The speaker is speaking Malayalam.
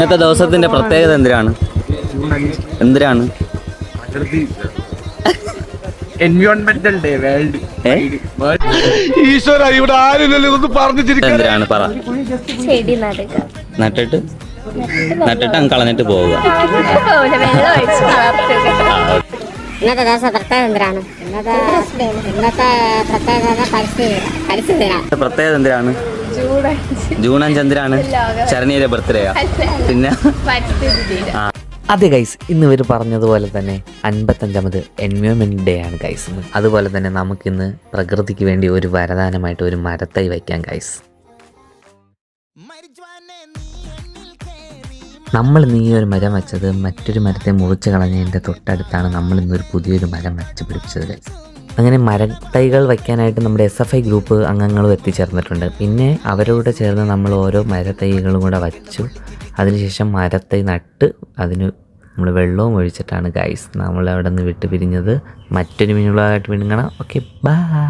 ഇന്നത്തെ ദിവസത്തിന്റെ പ്രത്യേകത എന്തിനാണ്? എൻവയോൺമെന്റൽ ഡേ, വേൾഡ് ഈശ്വര ഇവിടെ ആരില്ലല്ലോ ഇതൊന്നും പറഞ്ഞിരിക്കാൻ. എന്തിനാണ് പറ? ചെടി നടുക. നട്ടിട്ട് അങ്ങ് കളഞ്ഞിട്ട് പോവുക. വെള്ളം ഒഴിച്ച് വളർത്തുക. ഇന്നത്തെ ദിവസം പ്രത്യേകത എന്തിനാണ്? ഇന്നത്തെ പ്രത്യേകത പ്രത്യേകത എന്തിനാണ്? ജൂൺ 5 എന്തിനാണ്? ശരണ്യയുടെ ബർത്ത്ഡേയാ? പിന്നെ അതെ ഗൈസ്, ഇന്ന് ഇവർ പറഞ്ഞതുപോലെ തന്നെ 55ാമത് എൻവയോൺമെൻറ്റ് ഡേ ആണ് ഗൈസ്. അതുപോലെ തന്നെ നമുക്കിന്ന് പ്രകൃതിക്ക് വേണ്ടി ഒരു വരദാനമായിട്ട് ഒരു മരത്തൈ വയ്ക്കാം ഗൈസ്. നമ്മൾ ഇന്ന് ഈ ഒരു മരം വെച്ചത് മറ്റൊരു മരത്തെ മുറിച്ച് കളഞ്ഞതിൻ്റെ തൊട്ടടുത്താണ് നമ്മൾ ഇന്നൊരു പുതിയൊരു മരം വെച്ച് പിടിപ്പിച്ചത് ഗൈസ്. അങ്ങനെ മരത്തൈകൾ വയ്ക്കാനായിട്ട് നമ്മുടെ SFI ഗ്രൂപ്പ് അംഗങ്ങളും എത്തിച്ചേർന്നിട്ടുണ്ട്. പിന്നെ അവരോട് ചേർന്ന് നമ്മൾ ഓരോ മരത്തൈകളും കൂടെ വച്ചു. അതിനുശേഷം മരത്തൈ നട്ട് അതിന് നമ്മൾ വെള്ളവും ഒഴിച്ചിട്ടാണ് ഗൈസ് നമ്മൾ അവിടെ നിന്ന് വിട്ട് പിരിഞ്ഞത്. മറ്റൊരു മീനുകളായിട്ട് വീണ്ടും കാണാം. Okay, by.